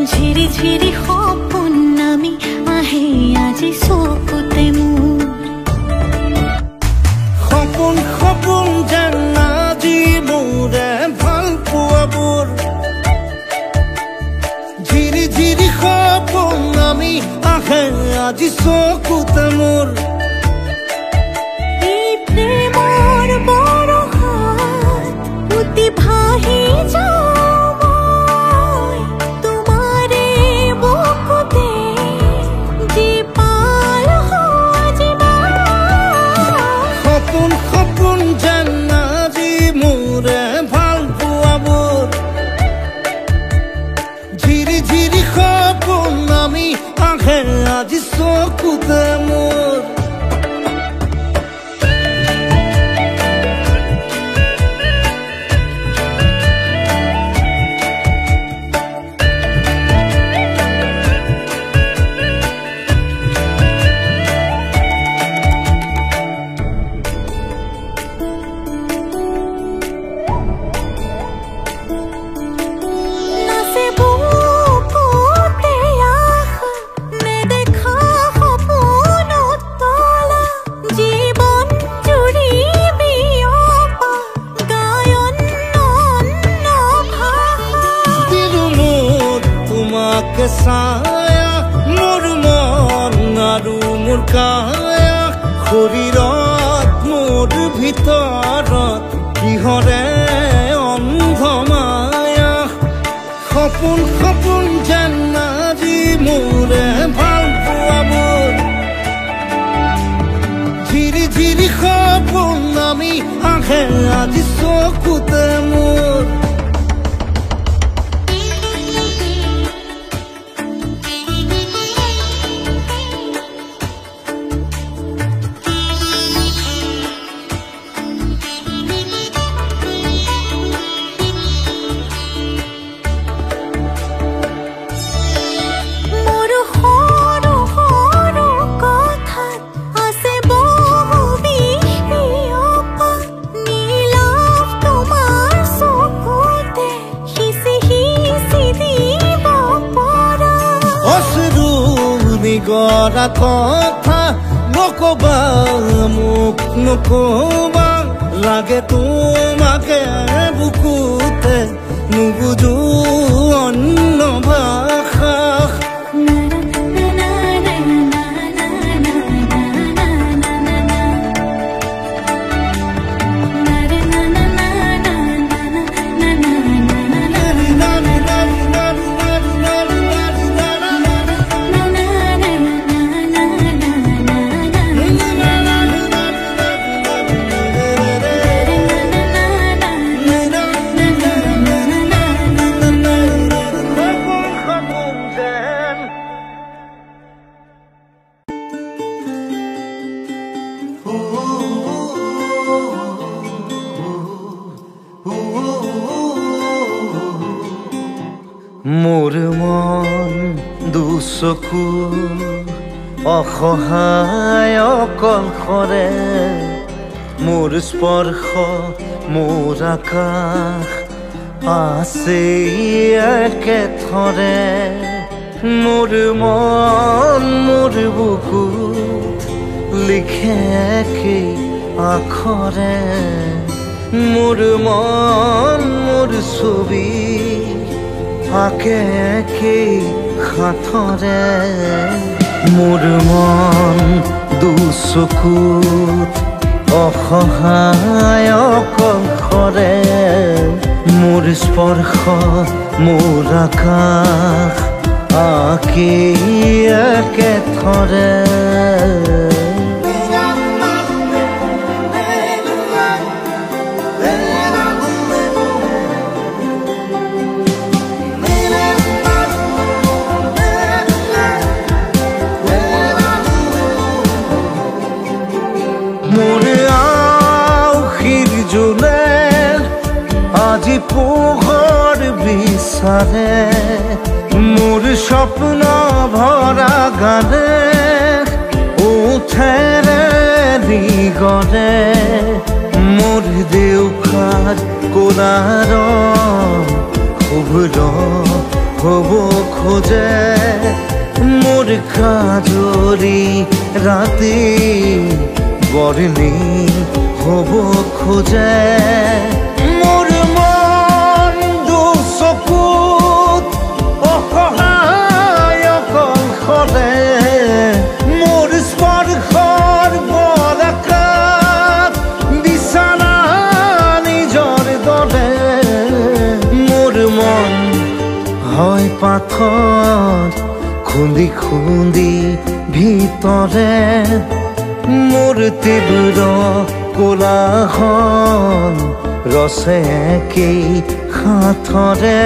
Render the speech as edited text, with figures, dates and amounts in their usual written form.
ঝিৰি ঝিৰি সপোন নামি আহে আজি চকুতে মোৰ সপোন সপোন যেন আজি মোৰে ভাল পোৱাবোৰ ঝিৰি ঝিৰি সপোন নামি আহে আজি চকুতে মোৰ এই প্ৰেমৰ বৰষাত উটি ভাহি যাওঁ মই তোমাৰে বুকুতে যি পাল সজিবা সপোন সপোন যেন আজি মোৰে ভাল পোৱাবোৰ ঝিৰি ঝিৰি সপোন নামি আহে আজি চকুতে মোৰ ছায়া মোৰ মন আৰু মোৰ কায়া শৰীৰত মোৰ ভিতৰত কিহৰে অন্ধ মায়া সপোন সপোন যেন আজি মোৰে ভাল পোৱাবোৰ ঝিৰি ঝিৰি সপোন নামি আহে আজি চকুতে মোৰ গৰা কথা নকবা মোক নকবা লাগে তোমাকে বুকুতে নুবুজো অন্য ভাষা মোৰ মন দুচকু অসহায় অকলশৰে মোৰ স্পৰ্শ মোৰ আকাশ আছে একেথৰে মোৰ মন মোৰ বুকুত লিখে কি আখৰে মোৰ মন মোৰ ছবি আকে কি হাতৰে মোৰ মন দুচকুত অসহায় অকলশৰে মোৰ স্পৰ্শ মোৰ আকাশ আকি একেথৰে আজি পোহৰ বিচাৰে মোৰ স্বপ্ন ভৰা গানে উঠেৰে নিগৰে মোৰ দেউখাৰ কোলাৰ শুভ্ৰ হ'ব খোজে মোৰ কাজৰি ৰাতি বৰণি হ'ব খোজে মোৰ মন দুচকুত অসহায় অকলশৰে মোৰ স্পৰ্শৰ বৰকাত বিছানা নিজৰ দৰে মোৰ মন হয় পাথৰ খুন্দি খুন্দি ভিতৰে মোৰ তীব্ৰ কোলাহল ৰচে কি সাঁথৰে